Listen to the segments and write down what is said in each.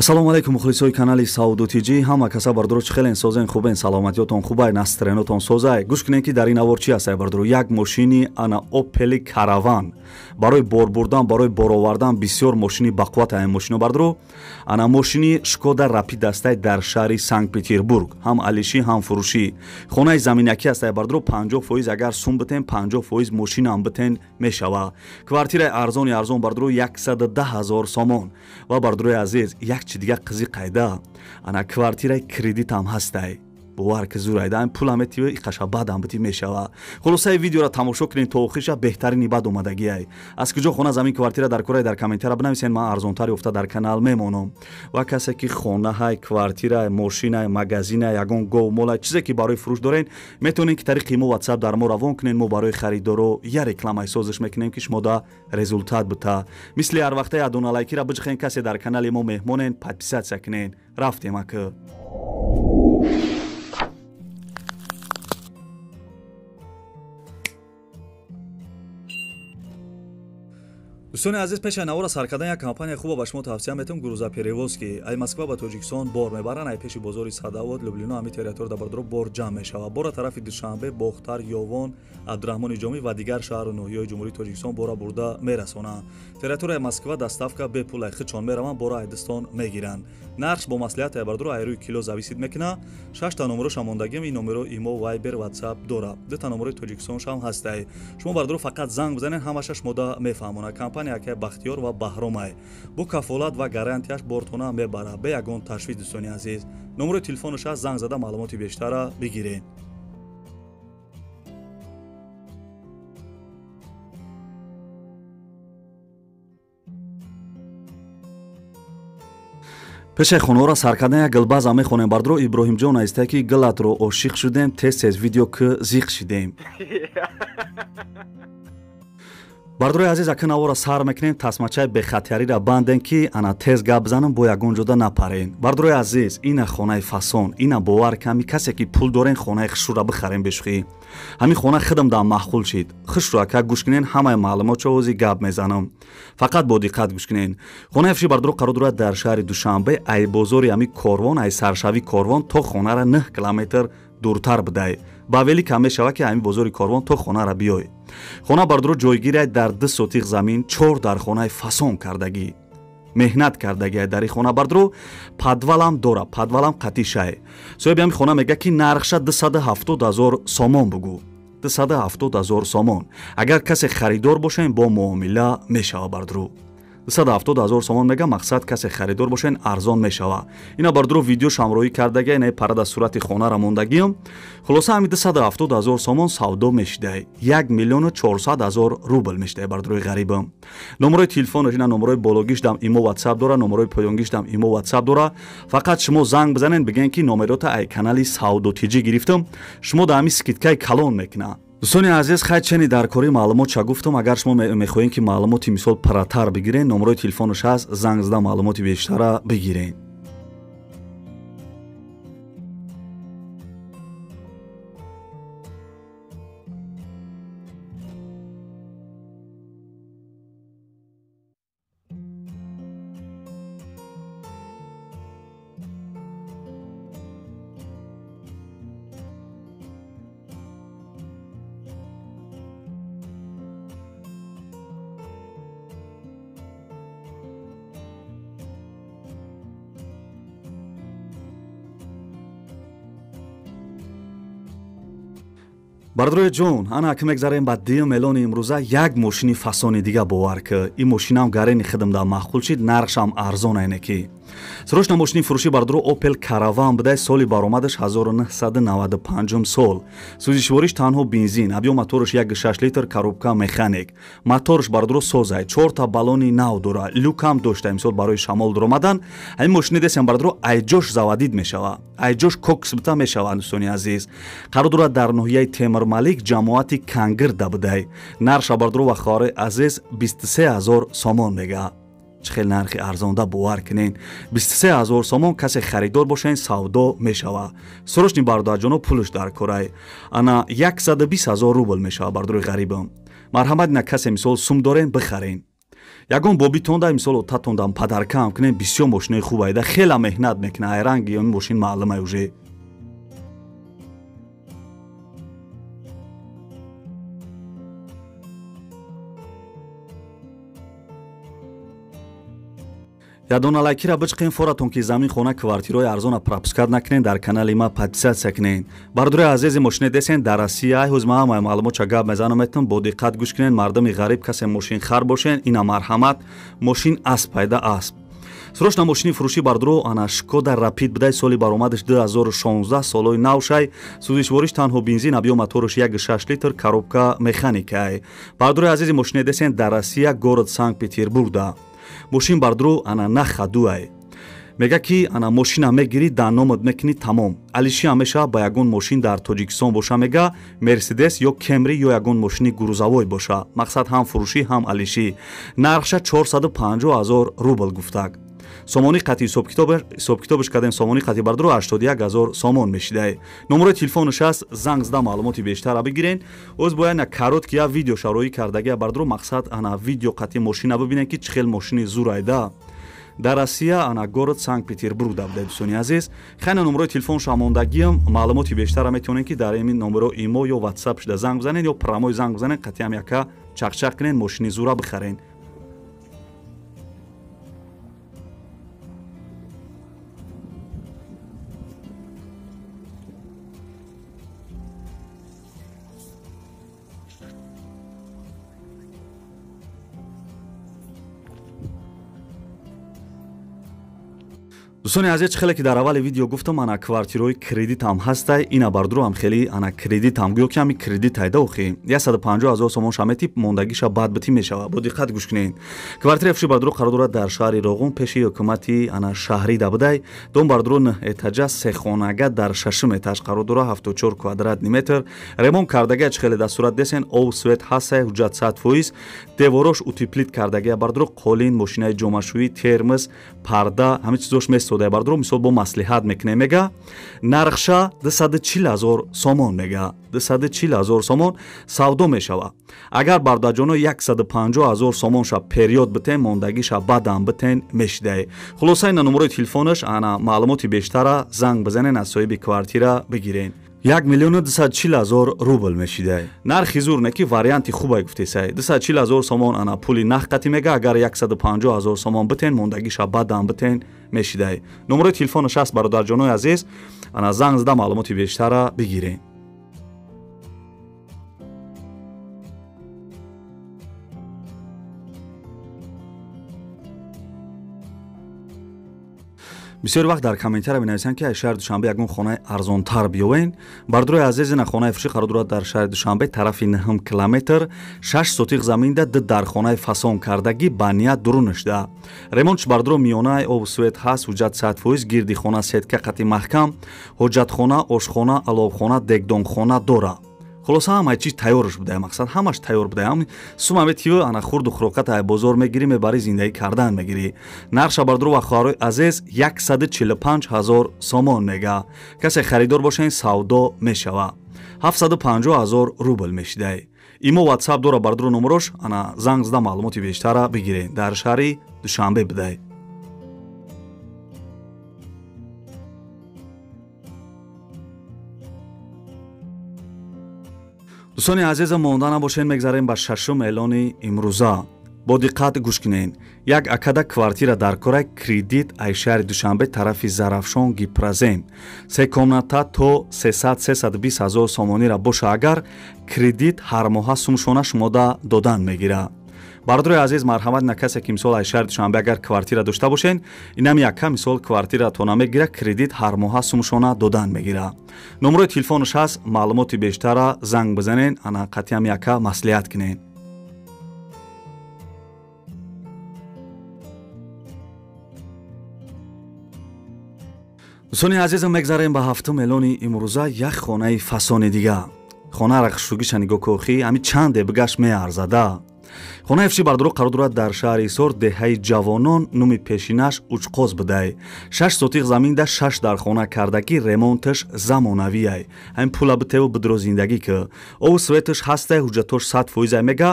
Ассалому алайкум мухлисои канали Сауду Тиҷи. Ҳама каса бардуро чӣ хелен созен хубен саломатиётон хубай настренотон созай. Гӯш кинен ки дар ин авор чӣ ҳастай бардуро як мошини ана Opel Caravan барои бор бурдан барои боровардан бисёр мошини бақувват ҳам мошино бардуро ана мошини Skoda Rapid ҳастай дар шаҳри Санкт-Петербург ҳам алишӣ ҳам фурӯшӣ хонаи заминакӣ ҳастай бардуро 50% агар сум битен 50% мошинам битен мешава. Квартираи арзон бардуро 110,000 сомон ва бардурои азиз як чи дига қизи қайда ана квартираи кредитам ҳастай бовар ки зурайда ин пулам эти қашабадам бити мешава. Хулосаи видеоро тамошо кунен то охиша беҳтарини бад омадагиай. Аз куҷо хона замин квартира дар кораи дар комментара бинависен. Ман арзонтари уфта дар канал мемонам ва касе ки хонаҳай квартирай мошинай магазинай ягон гов молай чизе ки барои фурӯш дорен метавонен ки тариқи мо WhatsApp дар мо равон кунен. Мо барои харидоро я рекламаи созиш мекунем ки шумо да результат бита мисли ҳар вақта адона лайкира биҷихен касе дар канали мо меҳмонен подписатсия кунен. Рафтем ака. دوستان عزیز پیش نوار سر کردن یک کمپانی خوب با شما توصیه میتونم گروزا پریوز که ای مسکو با تاجیکستان بار میبرن ای پیش بازار صداوت لوبلینا امی تریتور در بردرو بار جمع میشه و بار طرف دوشنبه باختر یوان عبدالرحمن جامی و دیگر شهر نوحه‌های جمهوری تاجیکستان بارا برده میرسونن. تریتور مسکو دستافکا به پول خچون میروان بارا ایدستان میگیرن. نرخ با مصلحت بردرو ایروی کیلو زاویسید میکنه. 6 تا نمره شماندگی می نمره ایمو وایبر واتساپ داره. 2 تا نمره تاجیکستان شام هسته. شما بردرو فقط زنگ بزنین همشش مدا میفهمونه. کمپانی که بختیار و بهرامای بو کفالت و گارانتیاش بورتونا میبره به یگان تشویق. دوستان عزیز نمره تلفنش از زنگ زده معلوماتی بیشتر بگیرین. пешаи хонаҳоро сар кардан як гилбаза мехонем бардуро Иброҳимҷон аистай ки гилатро ошиқ шудем тез видео ки зиқ шидем. бардурои азиз акин авора сар мекунем тасмачаи бехатяриро банден ки ана тез гап бизанам бо ягон ҷода напарен. бардурои азиз ина хонаи фасон ина бовар ками касе ки пул дорен хонаи хушро бихарем бешухӣ ҳамин хона хидам да маҳқул шид. хушро ака гӯш кунен ҳамаи маълумотчо ҳозир гап мезанам. фақат бо диққат гӯш кунен. хонаи фиши бардуро қарор дорад дар шаҳри душанбе ай бозори ами корвон ай саршави корвон то хонара 9 километр дуртар бидай. ба вели кам мешава ки ами бозори корвон то хонара биёй. хона бардуро ҷойгирай дар 2 сотиқ замин 4 дар хонаи фасон кардагӣ меҳнат кардагӣ. дар ин хона бардуро падвалам дора падвалам қатишай. соҳиби ами хона мега ки нархша 270,000 сомон бугӯ. 270,000 сомон агар касе харидор бошен бо муомила мешава бардуро. 270,000 сомон мега мақсад касе харидор бошен арзон мешава. ина бардуро видео шамроӣ кардагӣ ина парада сурати хонара мондагиам. хулоса ами 270,000 сомон савдо мешидай 1,400,000 рубл мешидай бардурои ғарибам. номерои телефонош ина номерои бологиш дам имо WhatsApp дора номерои поёнгиш дам имо WhatsApp дора. фақат шумо занг бизанен бигӯен ки номерота ай канали Сауду Тиҷи гирифтам шумо да ами скидкаи калон мекуна. دوستان عزیز خیلی چنین درکاری معلومات چه گفتم اگر شما میخواین که معلوماتی مثال پراتر بگیرین نمره تلفنش هست زنگ زده معلوماتی بیشتر بگیرین. бардурои ҷон ана ки мегзарем ба дим мелони имрӯза як мошини фасони дига бовар ки ин мошинам гарени хидмда маҳқул шид нархшам арзон айне ки срочна мошини фурӯшӣ бардуро Opel Caravan бидай соли баромадаш 1995 сол. сӯзишвориш танҳо бензин объём моториш 1.6 литр коробка механик. моториш бардуро созай 4 та баллони нав дора люкам дошта мисол барои шамол дуромадан. ҳамин мошини десем бардуро айҷош завадид мешава айҷош кокс бита мешава. дӯстони азиз қарор дорад дар ноҳияи Темирмалик ҷамоати Кангирда бидай. нарша бардуро ва хоҳари азиз 23,000 сомон мега. چه خیلی نرخی ارزانده باور کنین 23,000 سومون کسی خریدار باشین سودا میشوه. سروشنی بردار جانو پولش در کارای انا 120,000 روبل میشه بردار غریبم. مرحمت نه کسی مثال سوم دارین بخرین. ягон бобитонда мисол татондам падаркам кунем бисёр мошинаи хуб айда хела меҳнат мекуна ай ранги он мошин маълум ай уже ядоналайкира бичқин форатон ки замин хона квартирои арзона пропускат накунен дар канали ма подписатсия кунен бардурои азизи мошине десен дар россия ҳуз маҳамай маълумотша гап мезанометон бо диққат гӯш кунен мардуми ғариб касе мошин хар бошен ина марҳамат мошин асп пайда асп срочна мошини фурӯшӣ бардуро ана шкода рапид бидай соли баромадаш 2016 солои навшай сӯзишвориш танҳо бензин абё моторош 1.6 литр коробка механикай бардурои азизи мошине десен дар россия город санкт-петербургда мошин бардуро ана нахадуай мега ки ана мошина мегири дар номад мекунӣ тамом алиши ҳамеша ба ягон мошин дар тоҷикистон боша мега мерседес ё кемри ё ягон мошини гурӯзавой боша мақсад ҳам фурӯшӣ ҳам алиши нархша 450 000 рубл гуфтаг сомони қатъи ҳисобкитобаш кардем сомони қатъи бардуро 81 000 сомон мешидай номерои телефонаш аст занг зада маълумоти бештара бигирен оз бояд на каротки я видео шароӣ кардагия бардуро мақсад ана видео қатъи мошина бибинен ки чӣ хел мошини зур айда дар россия ана город санкт-петербург dabda дӯстони азиз хайна номерои телефонша мондагиам маълумоти бештара метавонен ки дар ин номеро имо ё ватсап шуда занг бизанен ё прамои занг бизанен қатъиам яка чақчақ кунен мошини зура бихарен дӯстони азиз чӣ хеле ки дар аввали видео гуфтам ана квартирои кредитам ҳастай ина бардуроам хеле ана кредитам гӯё ки ами кредит айда охи 150 000 сомонша метиб мондагиша баъд битӣ мешава бо диққат гӯш кунед квартираи фурӯши бардуро қарор дорад дар шаҳри роғун пеши ҳукумати ана шаҳрӣ да будай дом бардуро 9 этажа 3 хонага дар 6 этаж қарор дора 74 квадратни метр ремонт кардагия чӣ хеле дастурат десен об свет ҳастай ҳуҷҷат 100% деворош утеплит кардагия бардуро қолин мошинаи ҷомашӯӣ термос парда ҳамин чизош месода бардуро мисол бо маслиҳат мекунем мега нархша 240 000 сомон мега 240 000 сомон савдо мешава агар бардаҷоно 150 000 сомонша период битен мондагиша бадам битен мешидай хулоса ина номерои телефонаш ана маълумоти бештара занг бизанен аз соҳиби квартира бигирен 1 240 000 рубл мешидай нархи зур не ки варианти хубай гуфтесай 240 000 сомон ана пули нах қатъи мега агар 150 000 сомон битен мондагиша бадам битен мешидай номерои телефонаш аст бародарҷонои азиз ана занг зада маълумоти бештара бигирен бисёр вақт дар комментария менависанд ки аз шаҳри душанбе ягон хонаи арзонтар биёвен бардурои азиз ина хонаи фурӯшӣ қарор дорад дар шаҳри душанбе тарафи 9 километр 6 сотиқ заминда дар хонаи фасон кардагӣ ба ният дурунашда ремонтш бардуро миёнаи обу свет ҳаст ҳуҷҷат 100% гирди хона сетка қатъи маҳкам ҳоҷатхона ошхона аловхона дегдонхона дора хулоса ҳамаи чиз тайёрш будай мақсад ҳамаш тайёр будай ҳам сума метиви ана хурду хӯроқата ай бозор мегирӣ мебарӣ зиндагӣ кардан мегирӣ нархша бардуро ва хоҳарои азиз 145 000 сомон мега касе харидор бошен савдо мешава 750 000 рубл мешидай имо ватсап дора бардуро номерош ана занг зада маълумоти бештара бигирен дар шаҳри душанбе будай дӯстони азиза монда набошед мегзарем ба шашум эълони имрӯза бо диққат гӯш кунед як акада квартира дар кораи кредит ай шаҳри душанбе тарафи зарафшон гипразем се комната то 300-320 000 сомонира боша агар кредит ҳар моҳа сумшона шумода додан мегира бардурои азиз марҳамат на касе ки мисол ай шаҳри душанбе агар квартира дошта бошен инам яка мисол квартиратона мегира кредит ҳар моҳа сумшона додан мегира номерои телефонаш ҳаст маълумоти бештара занг бизанен ана қатъиам яка маслиҳат кунен дӯстони азизам мегзарем ба ҳафтум эълони имрӯза як хонаи фасони дига хонаро хушрӯгиша нигоҳ кохӣ ҳами чанде бигашт меарзада хонаи афши бардору қарор дорад дар шаҳри Ҳисор деҳаи ҷавонон нуми пешинаш Учқоз будай. 6 сотиқ заминда 6 дар хона кардагӣ ремонташ замонавияй. Ҳамин пула битеву бидро зиндагӣ ки ову светаш ҳастай ҳуҷҷатош 100% мега,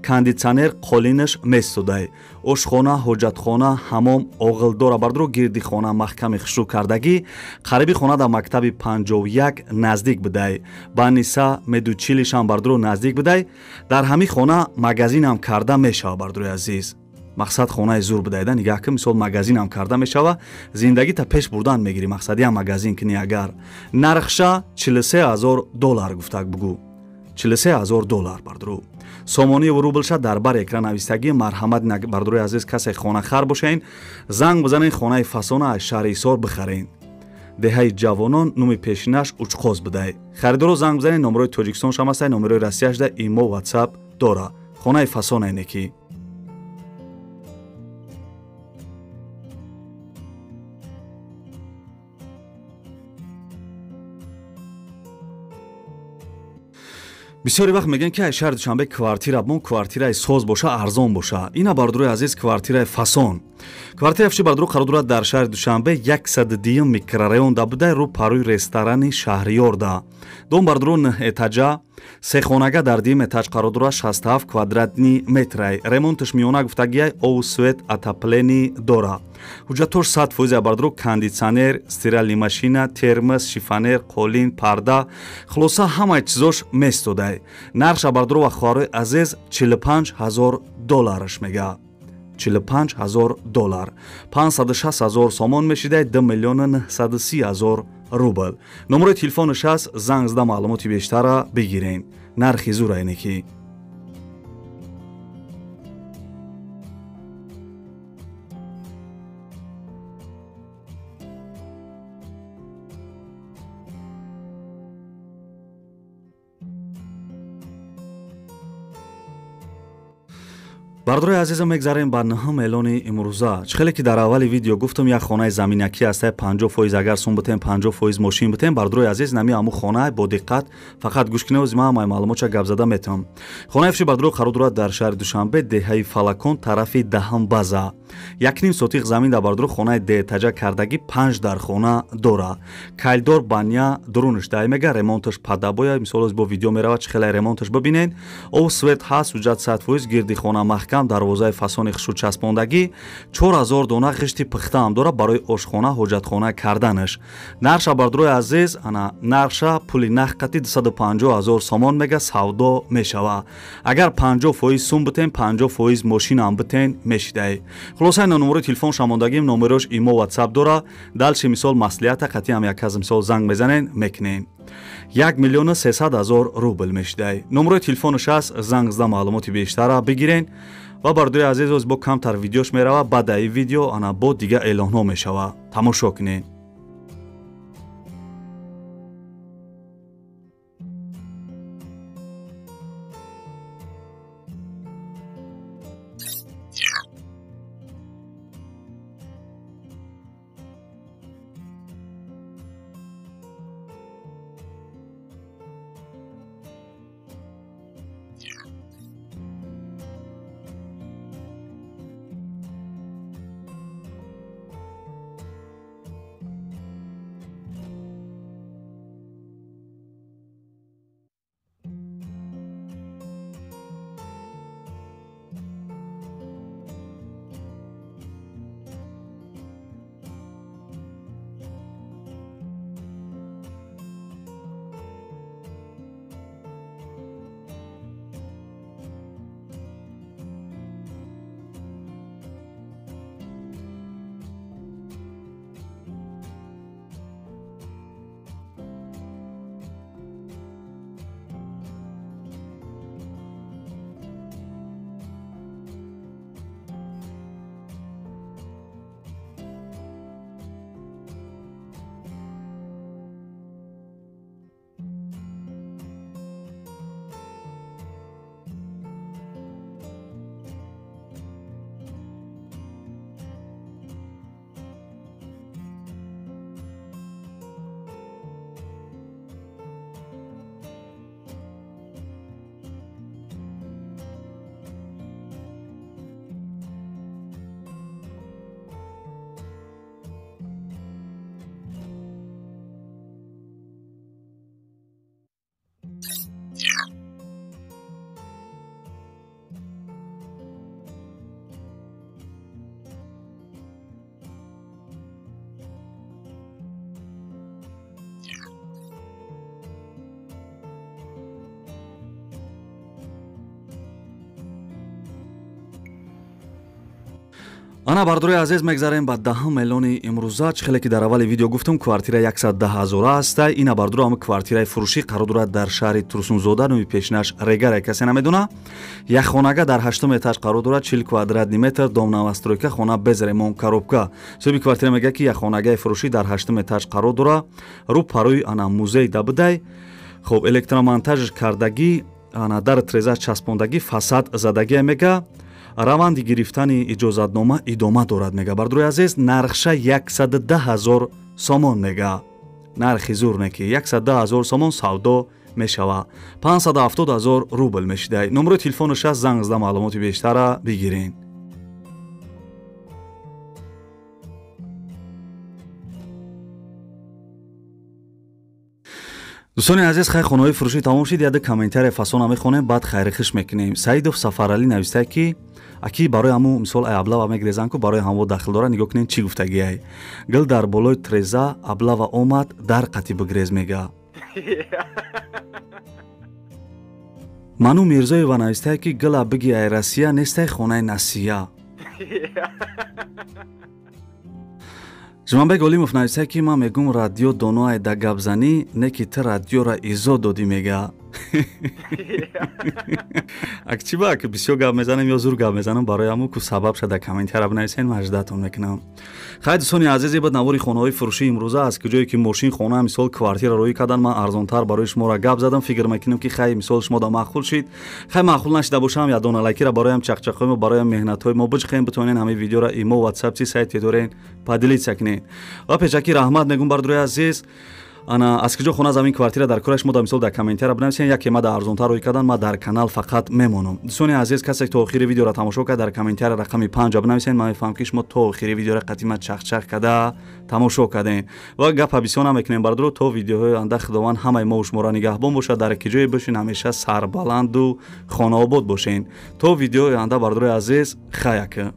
кондитсионер қолинаш месудай. ошхона, ҳоҷатхона, ҳамом, оғилдора бардору гирди хона маҳками хушрӯ кардагӣ, қариби хона дар мактаби 51 наздик будай. ба Ниса медучилишам бардору наздик будай. дар ҳамин хона магазинам карда мешава бардорои азиз. мақсад хонаи зур будайда нигаҳ ки мисол магазинам карда мешава, зиндагита пеш бурдан мегирӣ, мақсадиам магазин кини агар. нархша $43,000 гуфтак бугӯ. $43,000 бардору. сомонии рублша дар бар экран навистагӣ. марҳамат бардорои азиз, касе хонахар бошаин, занг бизанен хонаи фасона аз шаҳри Ҳисор бихарен. деҳаи ҷавонон нуми пешинаш Учқоз будай. харидоро занг бизанен, номерои Тоҷикистон шамастай, номерои Россияшда имо WhatsApp дора. хонаи фасона инеки. бисёре вақт мегӯянд ки аз шаҳри Душанбе квартира бон квартираи соз боша, арзон боша. ина бардорои азиз квартираи фасон. квартираи афши бардору қарор дорад дар шаҳри Душанбе 102 микрорайонда будай, рӯ парӯи ресторани Шаҳриёрда. дом бардору 9 этажа, сехонага дар 2 этаж қарор дорад, 67 квадратни метрай. ремонташ миёна гуфтагияй ову свет отоплени дора. ҳуҷҷатош 100% бардору кондитсионер, стиральни машина, термос, шифонер, қолин, парда, хулоса ҳамаи чизош месудай. нархша бардору ва хоҳарои азиз $45,000 мега. $45,000. 560,000 сомон мешидай, 2,930,000 рубл. номерои телефонаш аст, занг зада маълумоти бештара бигирен. нархи зура инеки. бардорои азизам, мегзарем ба ноҳум эълони имрӯза. чихеле ки дар аввали видео гуфтам, як хонаи заминакӣ ҳастай 50% агар сум битем, 50% мошин битем. бардорои азиз, нами ҳамун хона бо диққат фақат гӯш кине озима ҳамаи маълумотша гап зада метавам. хонаи афши бардору қарор дорад дар шаҳри Душанбе, деҳаи Фалакон, тарафи Даҳам база. 1,5 сотиқ замин дар бардору хонаи деэтажа кардагӣ 5 дар хона дора. кайлдор баня дурунаш дай мега, ремонташ падабоя. мисол бо видео меравад, чихеле ремонташ бибинен. ов свет ҳаст, ҳуҷҷат 100%, гирди хона маҳкам, дарвозаи фасони хушрӯ часпондагӣ, 4000 дона ғишти пухтаам дора барои ошхона, ҳоҷатхона карданаш. нарша бардорои азиз, ана нарша пули нахқати 250,000 сомон мега, савдо мешава. агар 50% сум битем, 50% мошинам битен мешидай. хулоса ина номерои телефон шамондагим, номерош имо WhatsApp дора. далчи мисол маслиҳата қатъиам як аз мисол занг мезанен мекунем. 1,300,000 рубл мешидай. номерои телефонаш аст, занг зада маълумоти бештара бигирен. ва бардорои азиз, оз бо камтар видеош мерава, баъдаи видео ана бо дига эълонҳо мешава. тамошо кунед. ана бардорои азиз мегзарем ба 10 миллиони имрӯза чихеле ки дар аввали видео гуфтум квартира 110,000 аста. ина бардоро ҳама квартираи фурӯшӣ қарор дорад дар шаҳри Турсунзода номи пешинаш Регаре. касе намедона як хонага дар 8 этаж қарор дорад 40 квадратный метр дом новостройка хона без ремонт коробка. соҳиби квартира мегӯяд ки як хонагаи фурӯшӣ дар 8 этаж қарор дорад рӯ парои ана музей дабидай хоб электромонтаж кардагӣ ана дар треза часпондагӣ фасад задагӣ мега раванди гирифтани иҷозатнома идома дорад мега. бардорои азиз нархша 110,000 сомон мега. нархи зур не ки 110,000 сомон савдо мешава 570,000 рубл мешидай. номерои телефонаш аст, занг зада маълумоти бештара бигирин. дӯстони азиз хай хонаҳои фурӯшӣ тамом шид. яда комментария фасона мехонем баъд хайрихиш мекунем. саидов сафаралӣ навистае ки аки барои ҳамун мисол ай аблава мегирезанд ку барои ҳамво дахл дора нигоҳ кунем чӣ гуфтагиай. гил дар болои треза аблава омад дар қати бигирез мега. ману мирзоева навистае ки гила биги ай Россия нестай хонаи Насия. жуманбек олимов навистае ки ман мегум радио доно ай да гапзанӣ не ки ти радиора изо додӣ мега. акчиба ки бисёр гап мезанем ё зур гап мезанам барои ҳамун ку сабаб шуда комментара бинависен маҷдатон мекунам. хай дӯстони азиз бад навори хонаҳои фурӯшии имрӯза аст ки ҷое ки мошин хона мисол квартира роӣ кардан ман арзонтар барои шуморо гап задам фикр мекунам ки хай мисол шумо да маъқул шид. хай маъқул нашида бошам я дона лайкира бароям чақчақҳои мо бароям меҳнатҳои мо бичқем битонен ҳамин видеоро имо ватсап чи сайт дорен падилитса кунен ва пешаки раҳмат мегум бардорои азиз. ана аз киҷо хона замин квартира дар кора шумо да мисол дар комментара бинависен яке ма да арзонтар роӣ кардан ма дар канал фақат мемонам. дӯстони азиз касе то охири видеоро тамошо кард дар комментара рақами 5 бинависен ман мефаҳмам ки шумо то охири видеоро қадима чақчақ када тамошо кардем ва гапа бисёр намекунем бардоро то видеоҳои анда худованд ҳамаи мо шуморо нигаҳбон бошад дар киҷое бошин ҳамеша сарбаланду хонаобод бошен то видеои анда бардорои азиз хаяка.